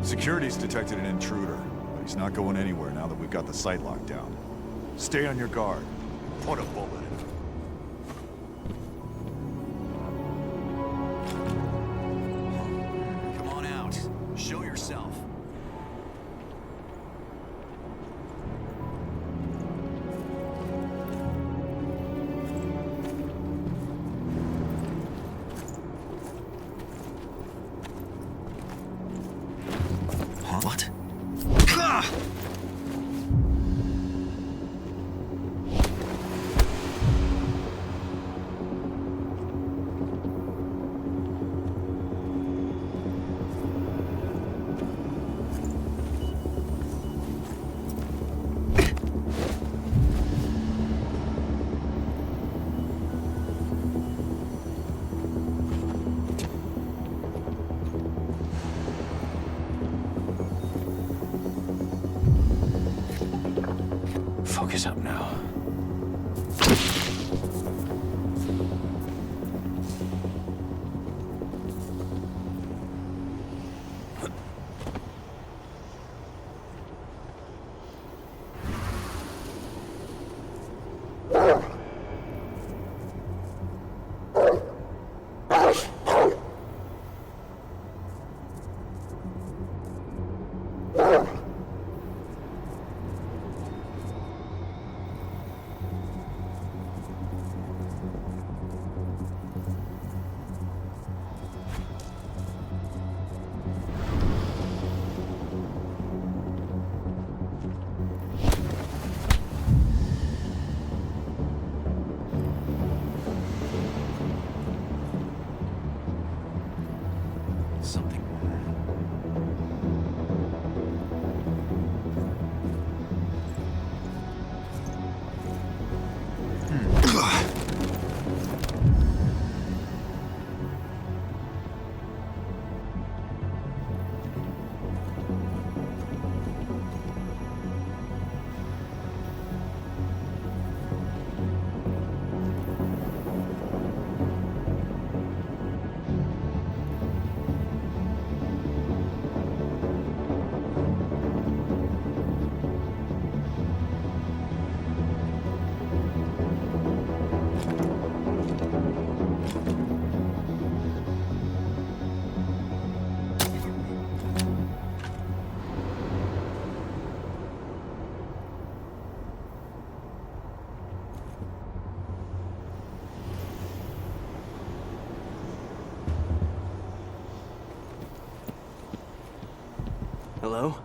Security's detected an intruder, but he's not going anywhere now that we've got the site locked down. Stay on your guard. Put a bullet in him. Come on out. Show yourself. What? Focus up now. Something. Hello?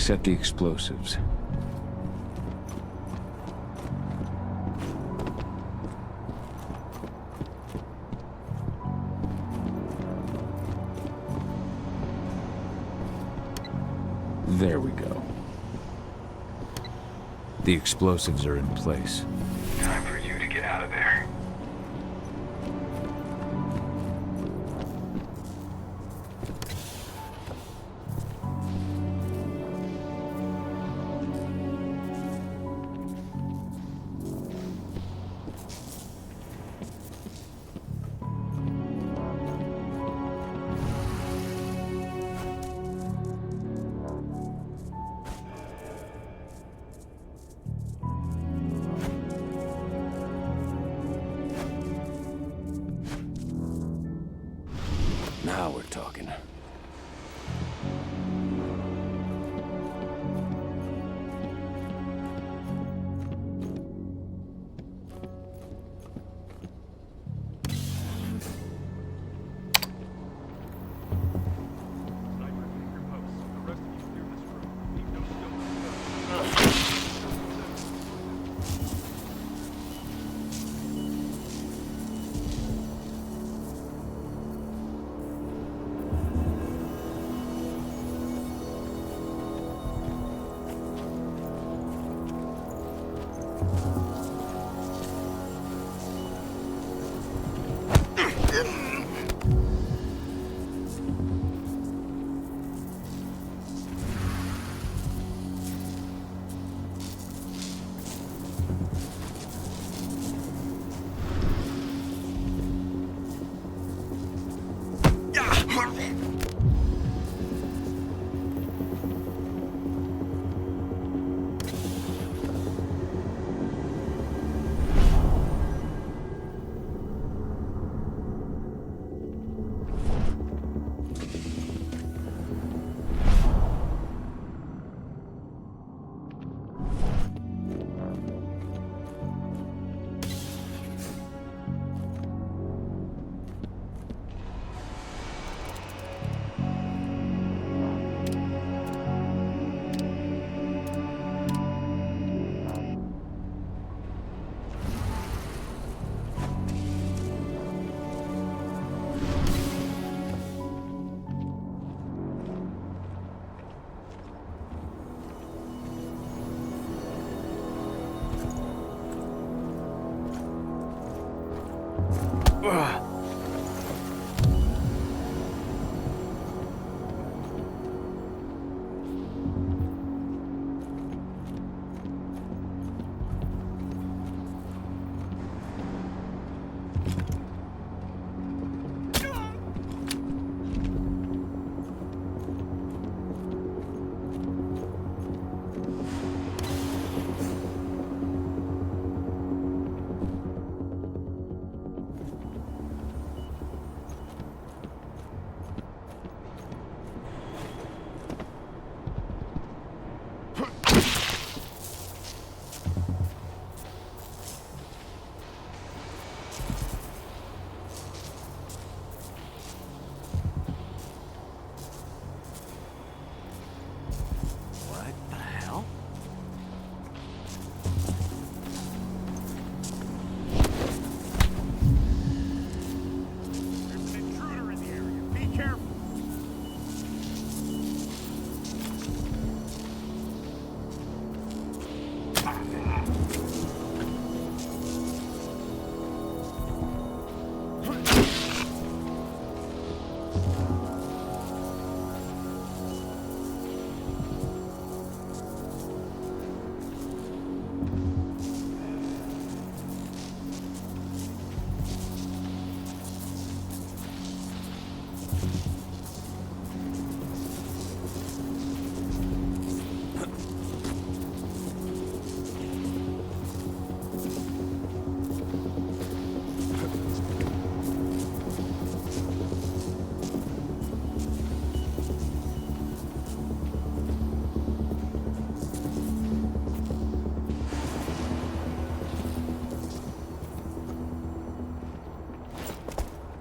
set the explosives. There we go. The explosives are in place. Time for you to get out of there. Now we're talking.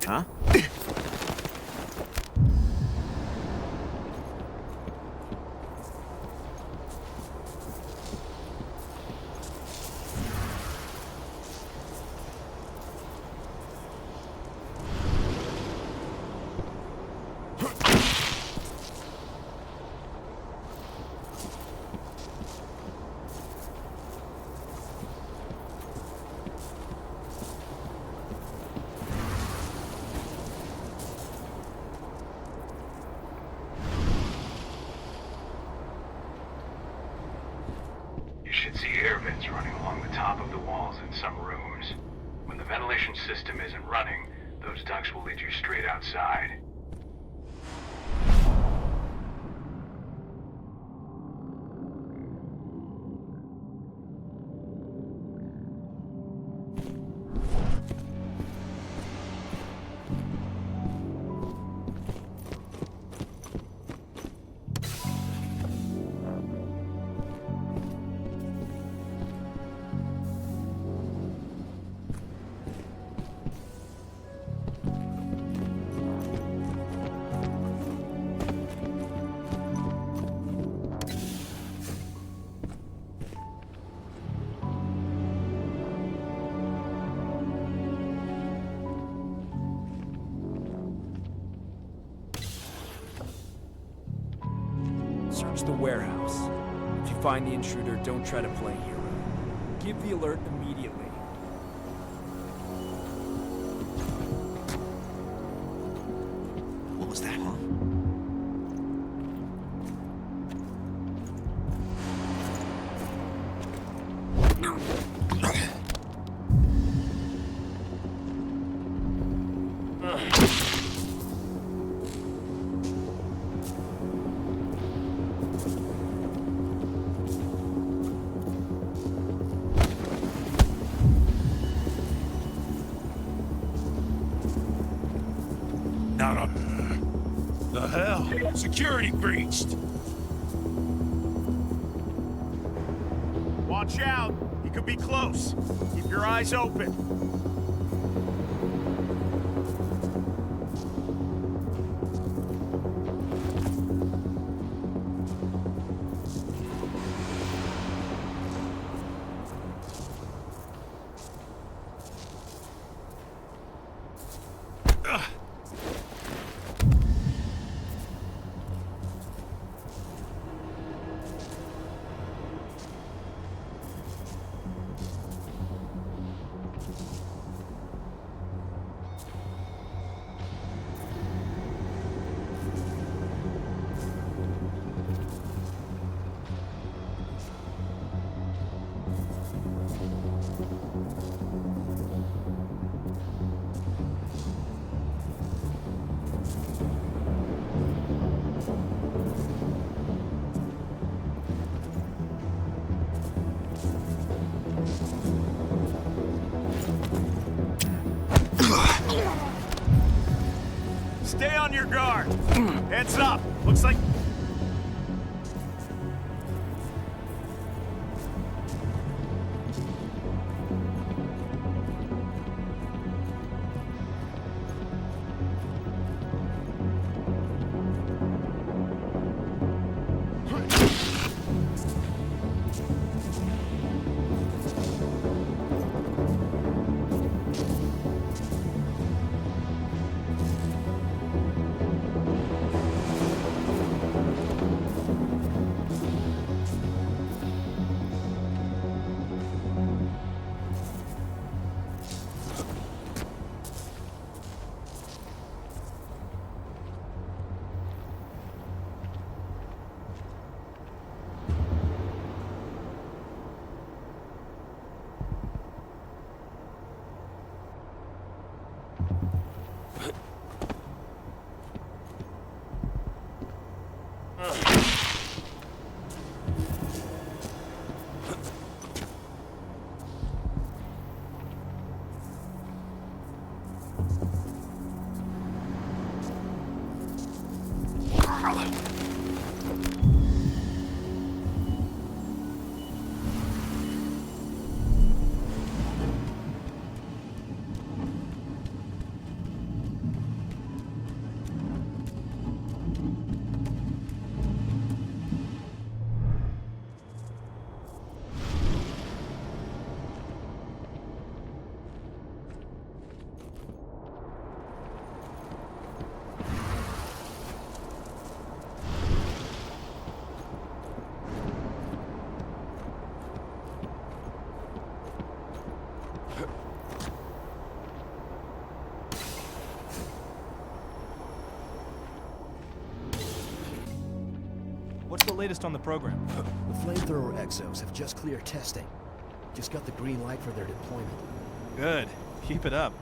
Huh? should see air vents running along the top of the walls in some rooms. When the ventilation system isn't running, those ducts will lead you straight outside. Search the warehouse. If you find the intruder, don't try to play hero. Give the alert immediately. What was that? The hell? Security breached! Watch out! He could be close. Keep your eyes open. Stay on your guard. Heads up. Looks like... latest on the program? The flamethrower exos have just cleared testing. Just got the green light for their deployment. Good. Keep it up.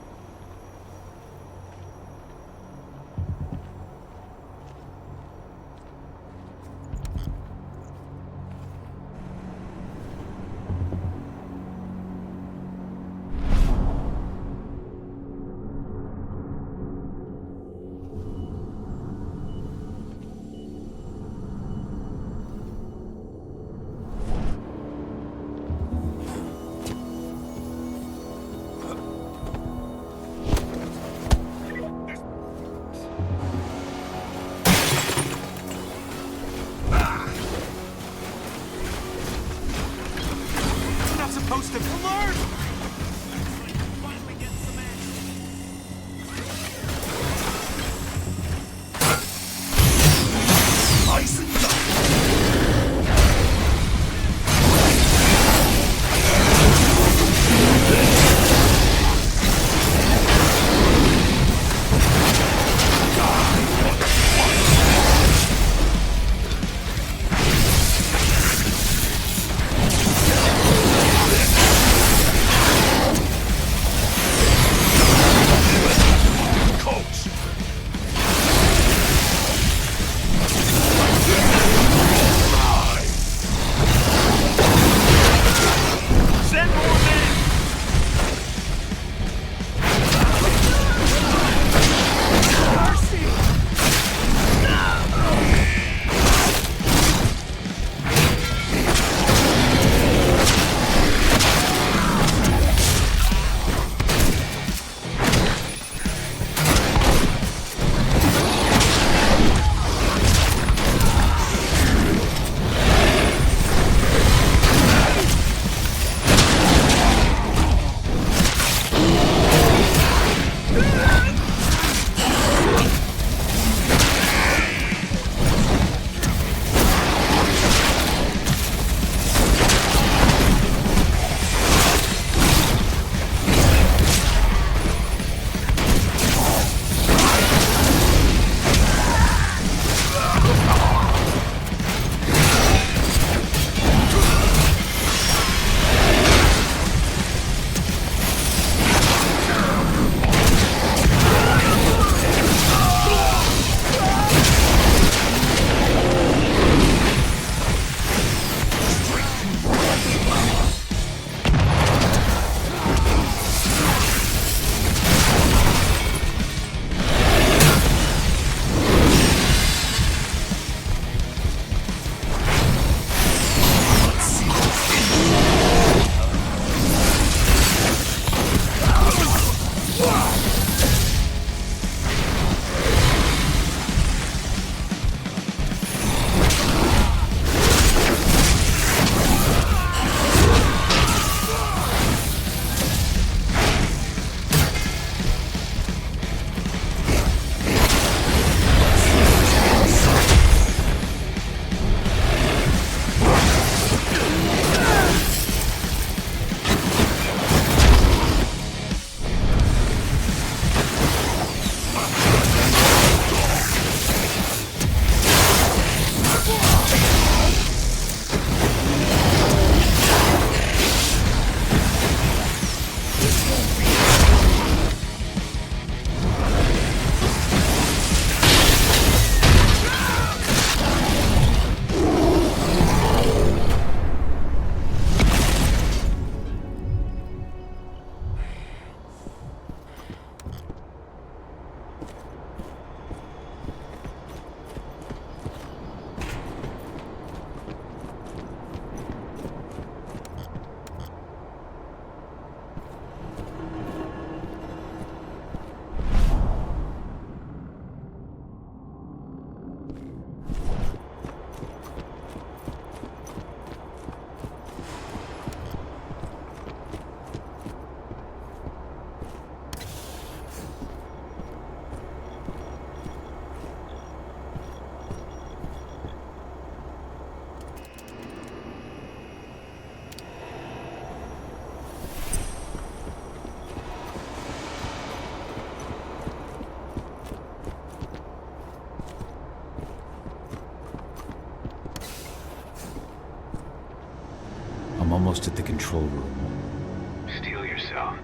almost at the control room. Steel yourself.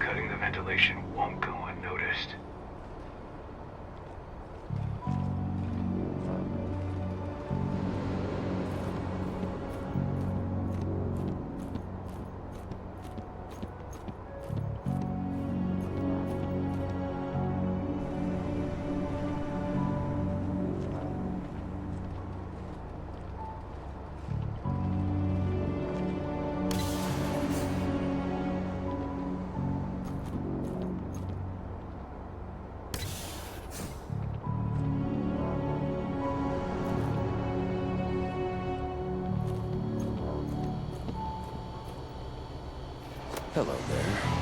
Cutting the ventilation won't go unnoticed. Hello there.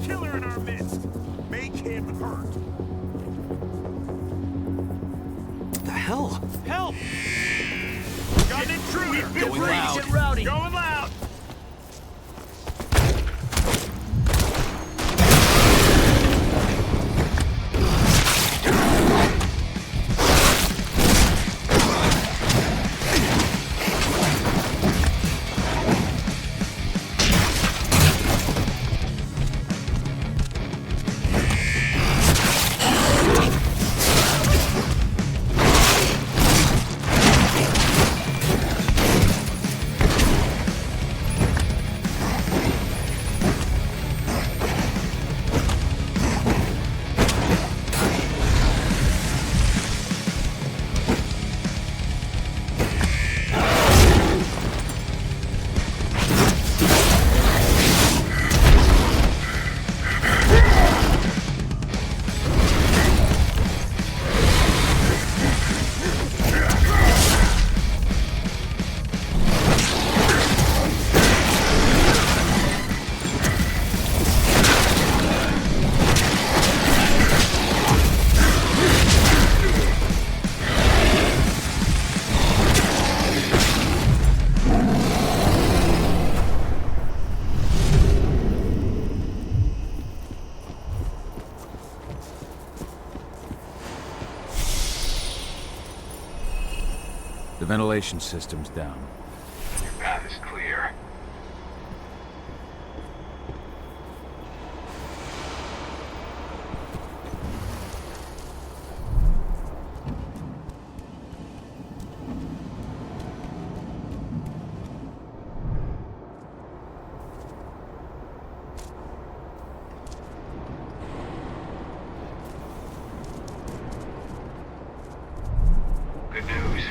Killer in our midst. Make him hurt. The hell? Help! Got an intruder. Going loud. Get rowdy. Going loud. The ventilation system's down. Your path is clear. Good news.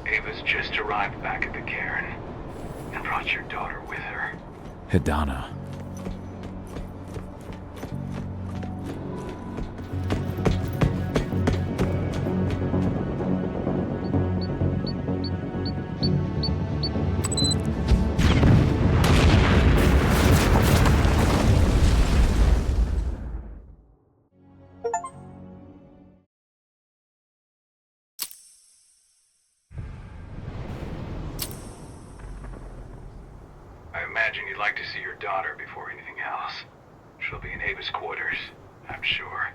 Ava's just arrived daughter with her. Hidana. I imagine you'd like to see your daughter before anything else. She'll be in Ava's quarters, I'm sure.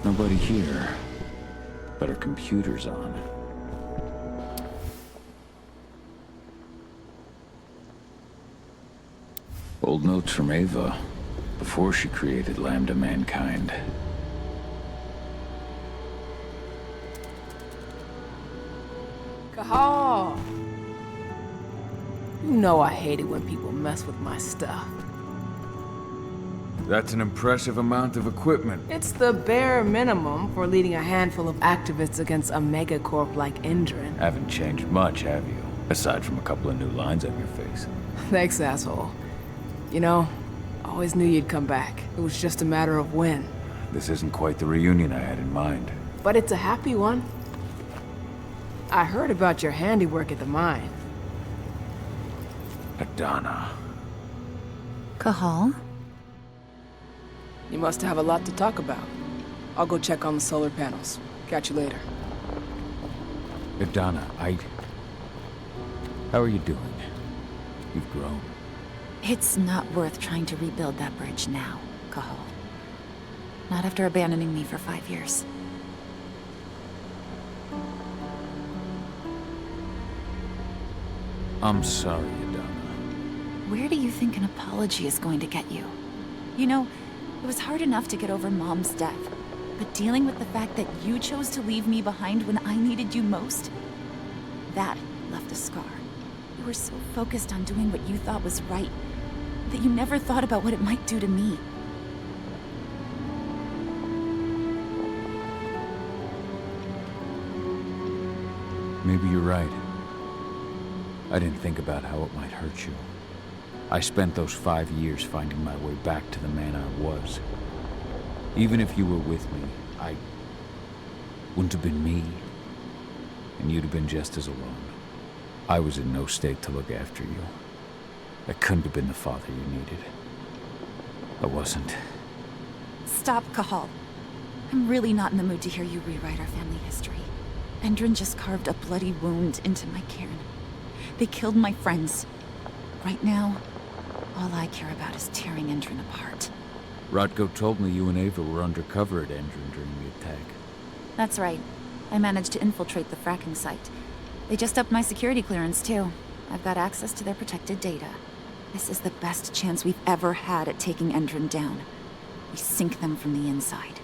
Nobody here, but our computer's on. Old notes from Ava, before she created Lambda Mankind. Cahal! You know I hate it when people mess with my stuff. That's an impressive amount of equipment. It's the bare minimum for leading a handful of activists against a megacorp like Indran. Haven't changed much, have you? Aside from a couple of new lines on your face. Thanks, asshole. You know, I always knew you'd come back. It was just a matter of when. This isn't quite the reunion I had in mind. But it's a happy one. I heard about your handiwork at the mine. Hidana. Cahal? You must have a lot to talk about. I'll go check on the solar panels. Catch you later. Hidana, how are you doing? You've grown. It's not worth trying to rebuild that bridge now, Cahal. Not after abandoning me for 5 years. I'm sorry, Hidana. Where do you think an apology is going to get you? You know, it was hard enough to get over Mom's death, but dealing with the fact that you chose to leave me behind when I needed you most, that left a scar. You were so focused on doing what you thought was right, that you never thought about what it might do to me. Maybe you're right. I didn't think about how it might hurt you. I spent those 5 years finding my way back to the man I was. Even if you were with me, I wouldn't have been me, and you'd have been just as alone. I was in no state to look after you. I couldn't have been the father you needed. I wasn't. Stop, Cahal. I'm really not in the mood to hear you rewrite our family history. Endrin just carved a bloody wound into my cairn. They killed my friends. Right now, all I care about is tearing Endrin apart. Rodko told me you and Ava were undercover at Endrin during the attack. That's right. I managed to infiltrate the fracking site. They just upped my security clearance, too. I've got access to their protected data. This is the best chance we've ever had at taking Endrin down. We sink them from the inside.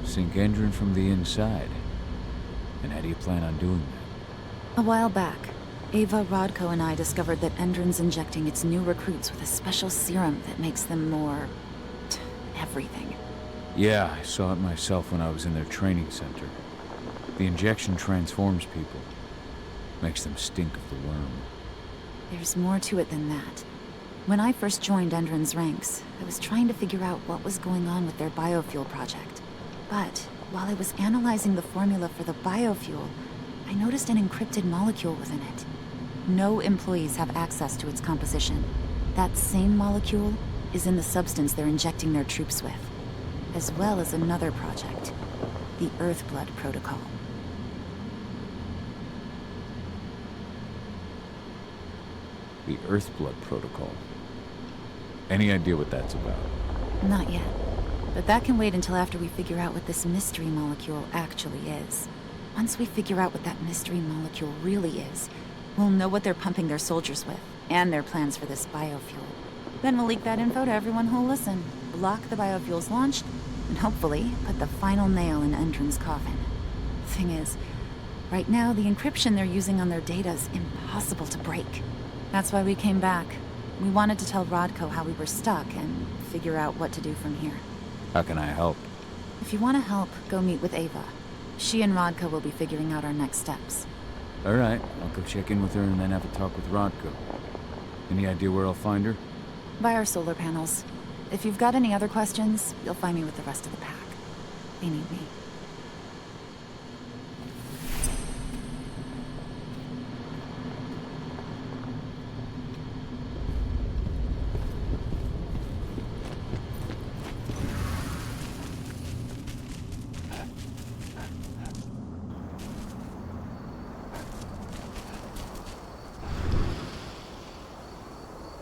Sink Endrin from the inside. And how do you plan on doing A while back, Ava, Rodko, and I discovered that Endron's injecting its new recruits with a special serum that makes them more... everything. Yeah, I saw it myself when I was in their training center. The injection transforms people. Makes them stink of the worm. There's more to it than that. When I first joined Endron's ranks, I was trying to figure out what was going on with their biofuel project. But while I was analyzing the formula for the biofuel, I noticed an encrypted molecule within it. No employees have access to its composition. That same molecule is in the substance they're injecting their troops with, as well as another project, the Earthblood Protocol. The Earthblood Protocol. Any idea what that's about? Not yet. But that can wait until after we figure out what this mystery molecule actually is. Once we figure out what that mystery molecule really is, we'll know what they're pumping their soldiers with, and their plans for this biofuel. Then we'll leak that info to everyone who'll listen, block the biofuel's launch, and hopefully put the final nail in Endron's coffin. Thing is, right now the encryption they're using on their data's impossible to break. That's why we came back. We wanted to tell Rodko how we were stuck and figure out what to do from here. How can I help? If you want to help, go meet with Ava. She and Rodko will be figuring out our next steps. All right, I'll go check in with her and then have a talk with Rodko. Any idea where I'll find her? By our solar panels. If you've got any other questions, you'll find me with the rest of the pack. They need me.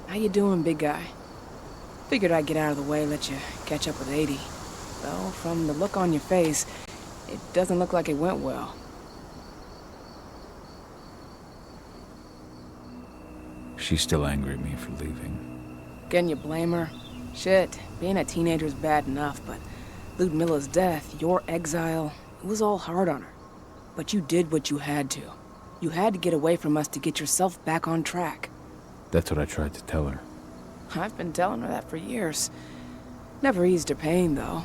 How you doing, big guy? Figured I'd get out of the way, let you catch up with 80. Though, from the look on your face, it doesn't look like it went well. She's still angry at me for leaving. Can you blame her? Shit, being a teenager's bad enough, but Ludmilla's death, your exile, it was all hard on her. But you did what you had to. You had to get away from us to get yourself back on track. That's what I tried to tell her. I've been telling her that for years. Never eased her pain, though.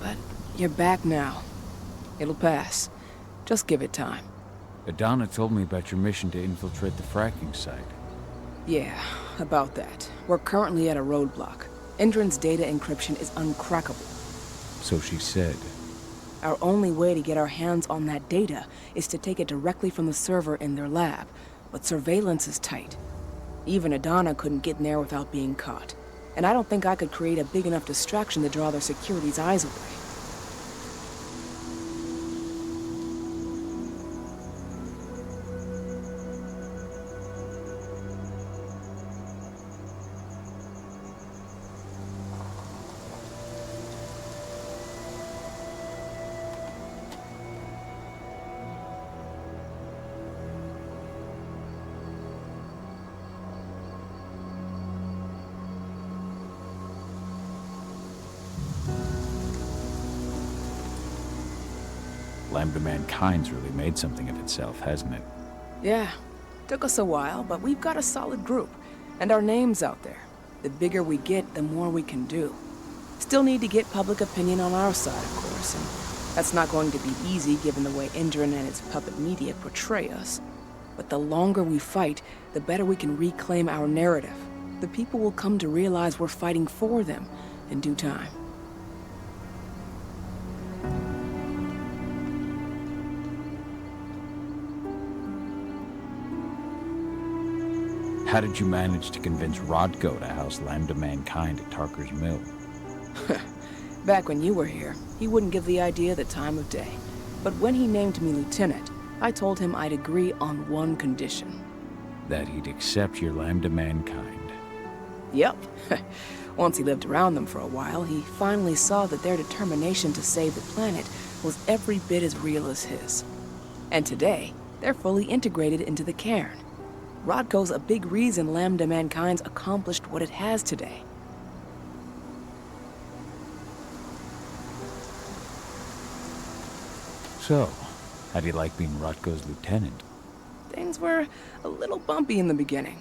But you're back now. It'll pass. Just give it time. Adana told me about your mission to infiltrate the fracking site. Yeah, about that. We're currently at a roadblock. Endron's data encryption is uncrackable. So she said. Our only way to get our hands on that data is to take it directly from the server in their lab, but surveillance is tight. Even Adana couldn't get in there without being caught. And I don't think I could create a big enough distraction to draw their security's eyes away. Lambda Mankind's really made something of itself, hasn't it? Yeah, took us a while, but we've got a solid group, and our name's out there. The bigger we get, the more we can do. Still need to get public opinion on our side, of course, and that's not going to be easy given the way Endron and its puppet media portray us. But the longer we fight, the better we can reclaim our narrative. The people will come to realize we're fighting for them in due time. How did you manage to convince Rodko to house Lambda Mankind at Tarker's Mill? Back when you were here, he wouldn't give the idea the time of day. But when he named me lieutenant, I told him I'd agree on one condition. That he'd accept your Lambda Mankind. Yep. Once he lived around them for a while, he finally saw that their determination to save the planet was every bit as real as his. And today, they're fully integrated into the cairn. Rodko's a big reason Lambda Mankind's accomplished what it has today. So, how do you like being Rodko's lieutenant? things were a little bumpy in the beginning.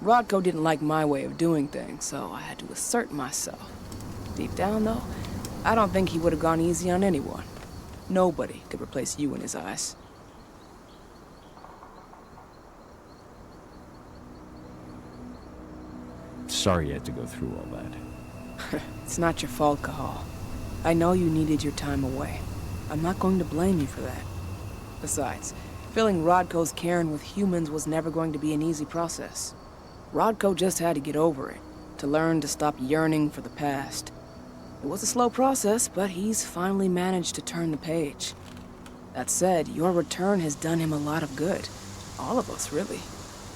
Rodko didn't like my way of doing things, so I had to assert myself. Deep down, though, I don't think he would have gone easy on anyone. Nobody could replace you in his eyes. Sorry you had to go through all that. It's not your fault, Cahal. I know you needed your time away. I'm not going to blame you for that. Besides, filling Rodko's cairn with humans was never going to be an easy process. Rodko just had to get over it, to learn to stop yearning for the past. It was a slow process, but he's finally managed to turn the page. That said, your return has done him a lot of good. All of us, really.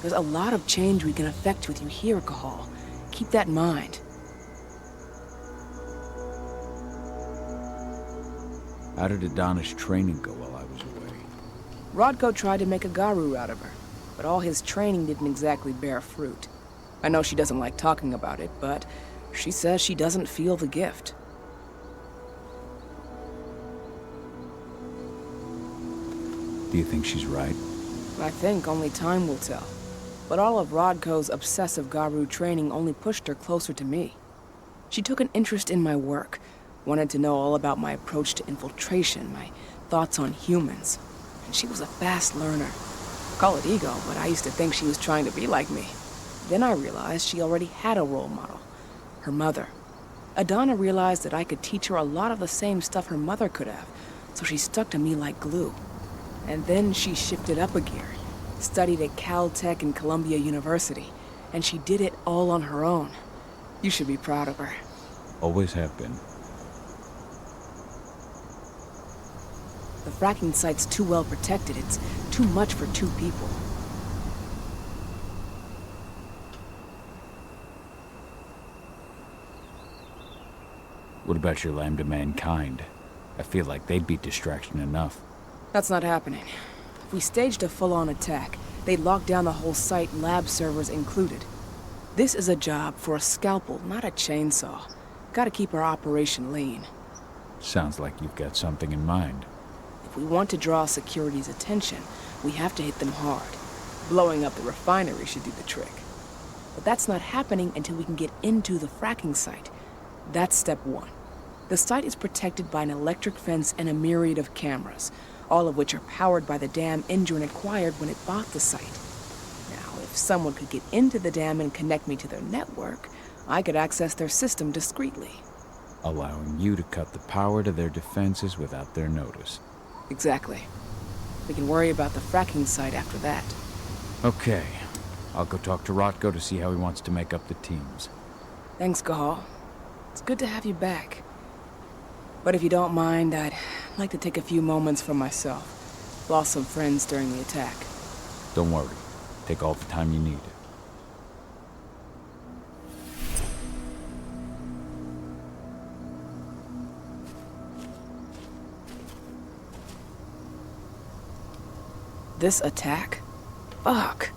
There's a lot of change we can effect with you here, Cahal. Keep that in mind. How did Adana's training go while I was away? Rodko tried to make a Garu out of her, but all his training didn't exactly bear fruit. I know she doesn't like talking about it, but she says she doesn't feel the gift. Do you think she's right? I think only time will tell. But all of Rodko's obsessive Garu training only pushed her closer to me. She took an interest in my work, wanted to know all about my approach to infiltration, my thoughts on humans. And she was a fast learner. Call it ego, but I used to think she was trying to be like me. Then I realized she already had a role model. Her mother. Adana realized that I could teach her a lot of the same stuff her mother could have, so she stuck to me like glue. And then she shifted up a gear, studied at Caltech and Columbia University, and she did it all on her own. You should be proud of her. Always have been. The fracking site's too well protected. It's too much for two people. What about your lambda mankind? I feel like they'd be distraction enough. That's not happening. If we staged a full-on attack, they'd lock down the whole site, lab servers included. This is a job for a scalpel, not a chainsaw. Gotta keep our operation lean. Sounds like you've got something in mind. If we want to draw security's attention, we have to hit them hard. Blowing up the refinery should do the trick. But that's not happening until we can get into the fracking site. That's step one. The site is protected by an electric fence and a myriad of cameras, all of which are powered by the dam Indran acquired when it bought the site. Now, if someone could get into the dam and connect me to their network, I could access their system discreetly. Allowing you to cut the power to their defenses without their notice. Exactly. We can worry about the fracking site after that. Okay. I'll go talk to Rodko to see how he wants to make up the teams. Thanks, Cahal. It's good to have you back. But if you don't mind, I'd like to take a few moments for myself. Lost some friends during the attack. Don't worry. Take all the time you need. This attack? Fuck.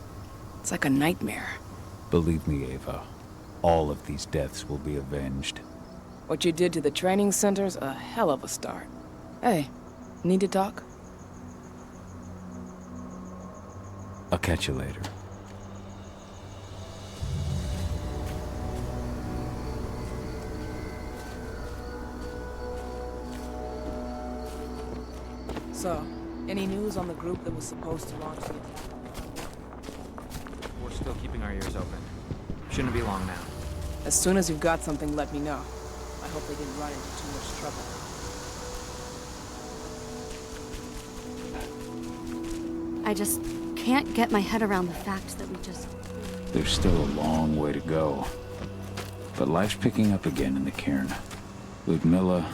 It's like a nightmare. Believe me, Ava. All of these deaths will be avenged. What you did to the training center's a hell of a start. Hey, need to talk? I'll catch you later. So, any news on the group that was supposed to launch the attack? We're still keeping our ears open. Shouldn't be long now. As soon as you've got something, let me know. I hope they didn't run into too much trouble. I just can't get my head around the fact that we just... There's still a long way to go. But life's picking up again in the cairn. Ludmilla,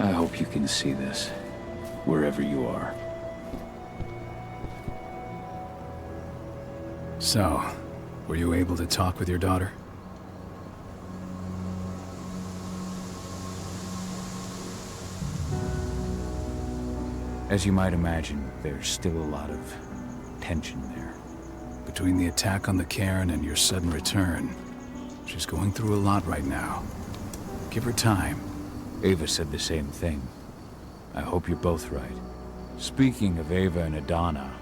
I hope you can see this, wherever you are. So, were you able to talk with your daughter? As you might imagine, there's still a lot of tension there. Between the attack on the cairn and your sudden return, she's going through a lot right now. Give her time. Ava said the same thing. I hope you're both right. Speaking of Ava and Adana,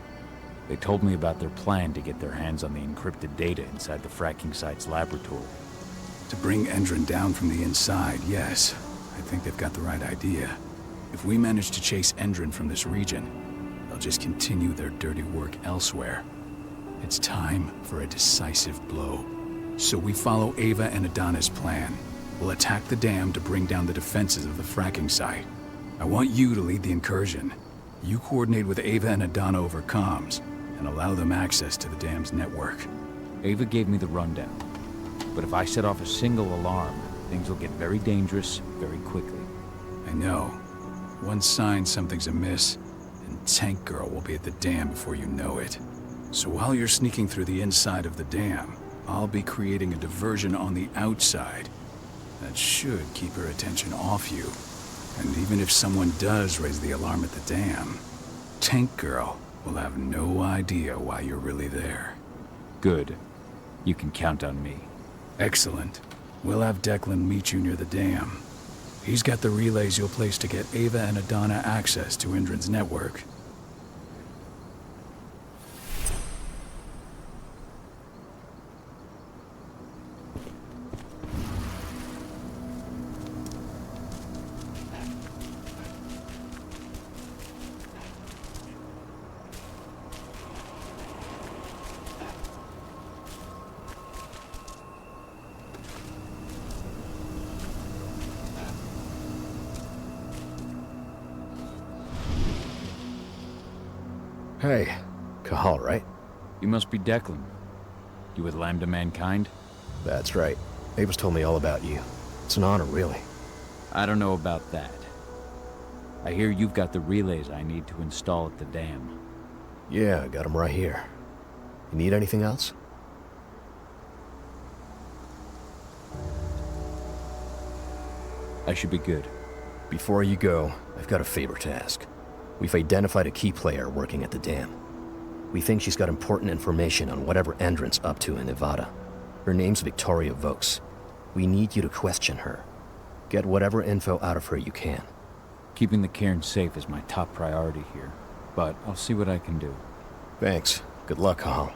They told me about their plan to get their hands on the encrypted data inside the fracking site's laboratory. To bring Endron down from the inside, yes. I think they've got the right idea. If we manage to chase Endron from this region, they'll just continue their dirty work elsewhere. It's time for a decisive blow. So we follow Ava and Adana's plan. We'll attack the dam to bring down the defenses of the fracking site. I want you to lead the incursion. You coordinate with Ava and Adana over comms, and allow them access to the dam's network. Ava gave me the rundown. But if I set off a single alarm, things will get very dangerous very quickly. I know. One sign something's amiss, and Tank Girl will be at the dam before you know it. So while you're sneaking through the inside of the dam, I'll be creating a diversion on the outside. That should keep her attention off you. And even if someone does raise the alarm at the dam, Tank Girl will have no idea why you're really there. Good. You can count on me. Excellent. We'll have Declan meet you near the dam. He's got the relays you'll place to get Ava and Adana access to Endron's network. Hey, Cahal, right? You must be Declan. You with Lambda Mankind? That's right. Ava's told me all about you. It's an honor, really. I don't know about that. I hear you've got the relays I need to install at the dam. Yeah, I got them right here. You need anything else? I should be good. Before you go, I've got a favor to ask. We've identified a key player working at the dam. We think she's got important information on whatever Endron's up to in Nevada. Her name's Victoria Vokes. We need you to question her. Get whatever info out of her you can. Keeping the cairn safe is my top priority here, but I'll see what I can do. Thanks. Good luck, Cahal.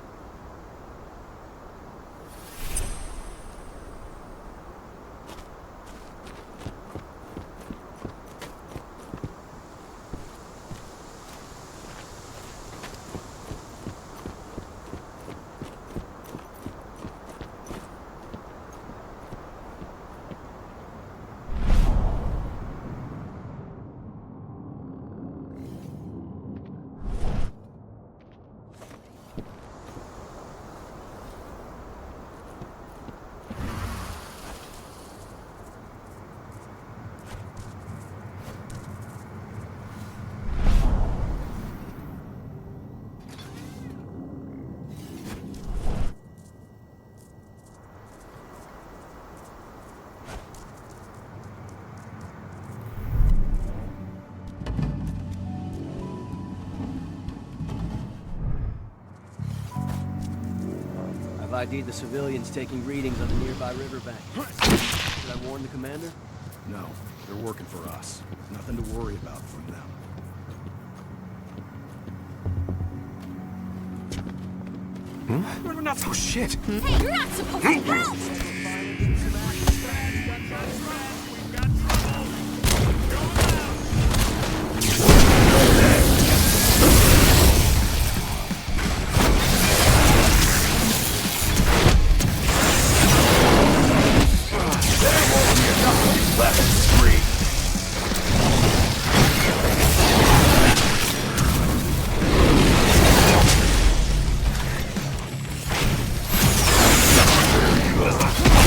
I've ID'd the civilians taking readings on the nearby riverbank. Should I warn the commander? No, they're working for us. Nothing to worry about from them. Hmm? Not so shit! Hey, you're not supposed to help! Ugh.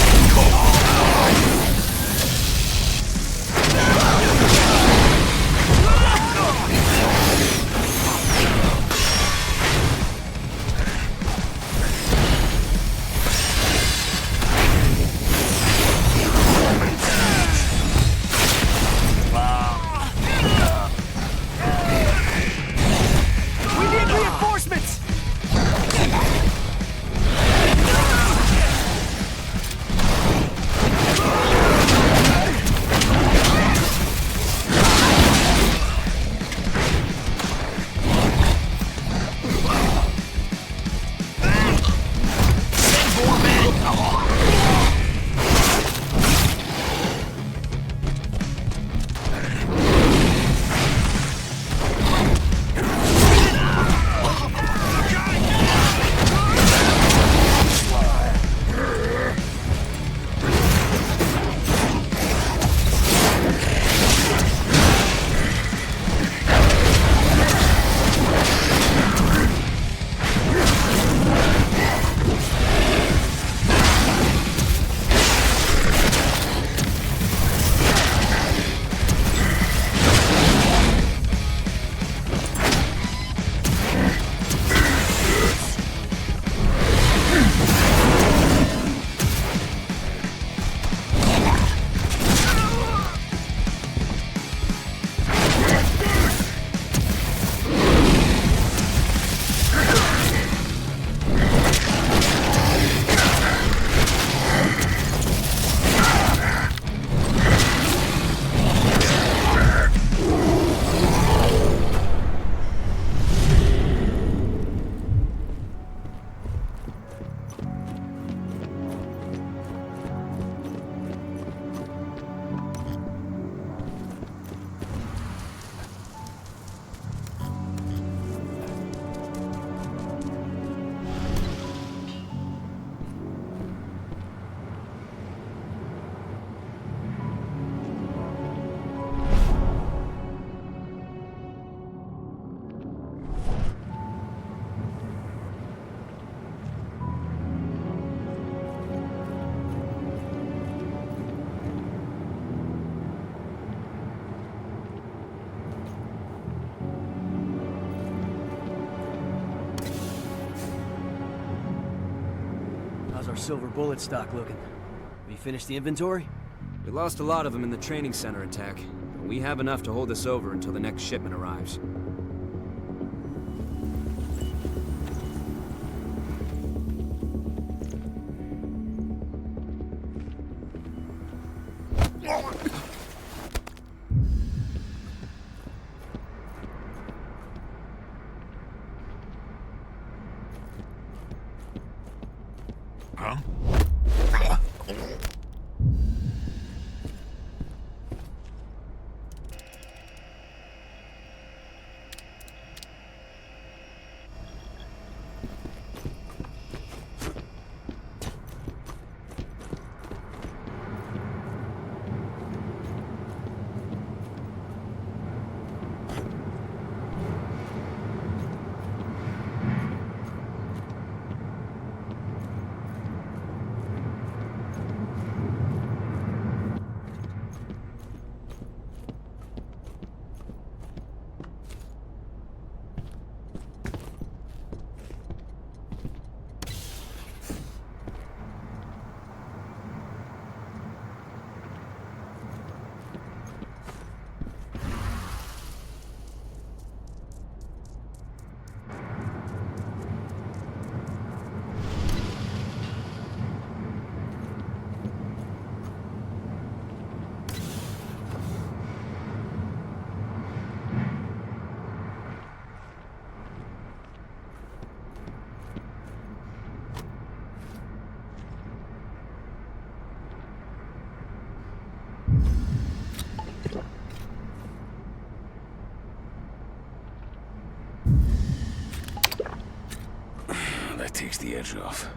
How's our silver bullet stock looking? Have you finished the inventory? We lost a lot of them in the training center attack, but we have enough to hold us over until the next shipment arrives. Huh? That takes the edge off.